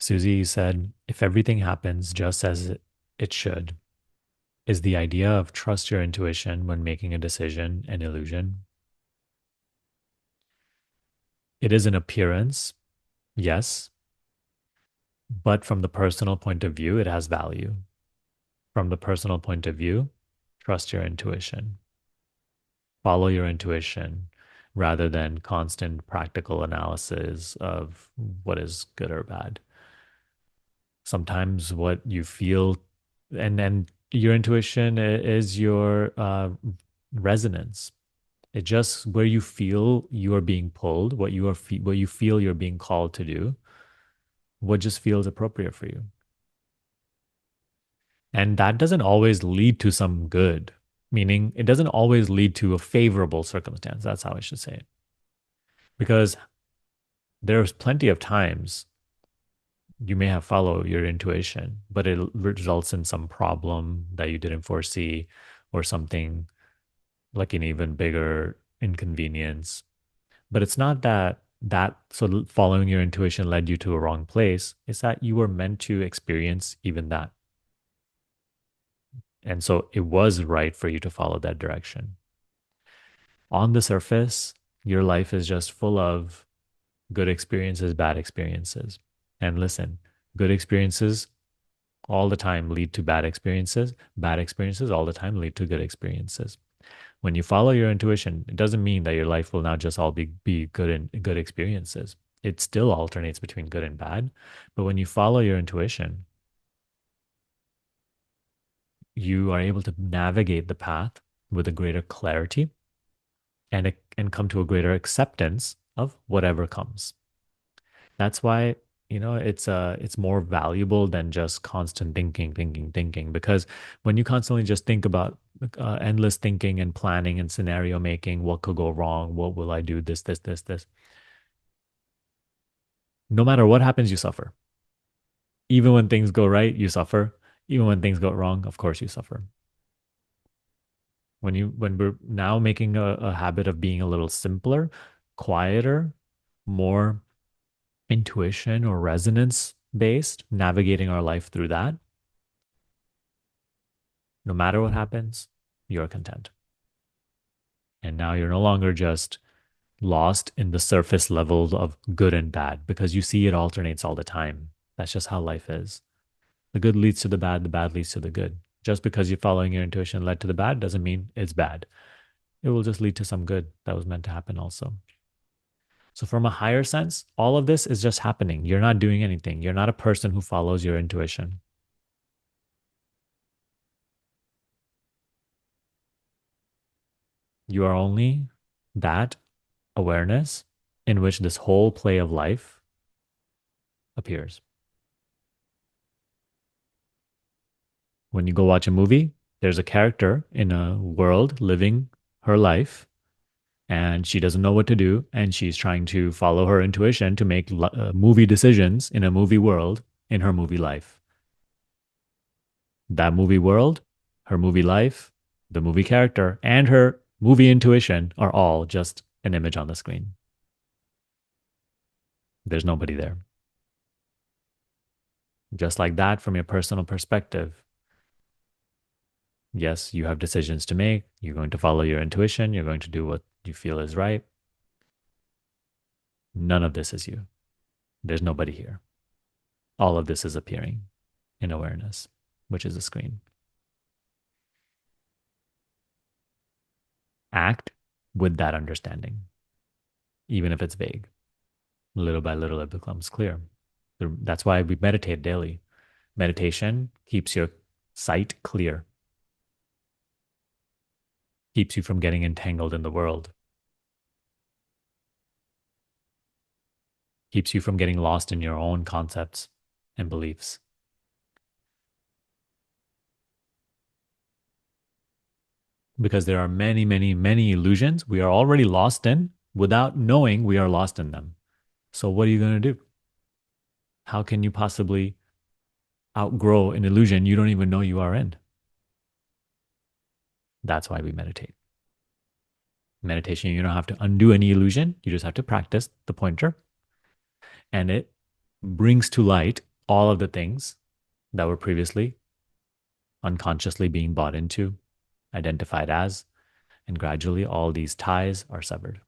Susie said, if everything happens just as it should, is the idea of trust your intuition when making a decision an illusion? It is an appearance, yes, but from the personal point of view, it has value. From the personal point of view, trust your intuition, follow your intuition rather than constant practical analysis of what is good or bad. Sometimes what you feel and your intuition is your resonance. It just where you feel you are being pulled, what you feel you're being called to do, what just feels appropriate for you. And that doesn't always lead to some good, meaning it doesn't always lead to a favorable circumstance. That's how I should say it. Because there's plenty of times you may have followed your intuition, but it results in some problem that you didn't foresee or something like an even bigger inconvenience. But it's not that following your intuition led you to a wrong place. It's that you were meant to experience even that. And so it was right for you to follow that direction. On the surface, your life is just full of good experiences, bad experiences. And listen, good experiences all the time lead to bad experiences. Bad experiences all the time lead to good experiences. When you follow your intuition, it doesn't mean that your life will now just all be good and good experiences. It still alternates between good and bad. But when you follow your intuition, you are able to navigate the path with a greater clarity and come to a greater acceptance of whatever comes. That's why it's more valuable than just constant thinking, because when you constantly just think about endless thinking and planning and scenario making, what could go wrong, what will I do, this, no matter what happens, you suffer. Even when things go right, you suffer. Even when things go wrong, of course you suffer. When we're now making a habit of being a little simpler, quieter, more intuition or resonance based, navigating our life through that, no matter what happens, you're content. And now you're no longer just lost in the surface levels of good and bad because you see it alternates all the time. That's just how life is. The good leads to the bad leads to the good. Just because you're following your intuition led to the bad doesn't mean it's bad. It will just lead to some good that was meant to happen also. So, from a higher sense, all of this is just happening. You're not doing anything. You're not a person who follows your intuition. You are only that awareness in which this whole play of life appears. When you go watch a movie, there's a character in a world living her life and she doesn't know what to do and she's trying to follow her intuition to make movie decisions in a movie world in her movie life. That movie world, her movie life, the movie character, and her movie intuition are all just an image on the screen. There's nobody there. Just like that, from your personal perspective, yes, you have decisions to make. You're going to follow your intuition. You're going to do what you feel is right. None of this is you. There's nobody here. All of this is appearing in awareness, which is a screen. Act with that understanding, even if it's vague. Little by little, it becomes clear. That's why we meditate daily. Meditation keeps your sight clear, keeps you from getting entangled in the world, keeps you from getting lost in your own concepts and beliefs. Because there are many illusions we are already lost in without knowing we are lost in them. So, what are you going to do? How can you possibly outgrow an illusion you don't even know you are in? That's why we meditate. Meditation, you don't have to undo any illusion. You just have to practice the pointer, and it brings to light all of the things that were previously unconsciously being bought into, identified as, and gradually all these ties are severed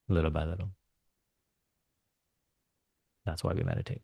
little by little. That's why we meditate.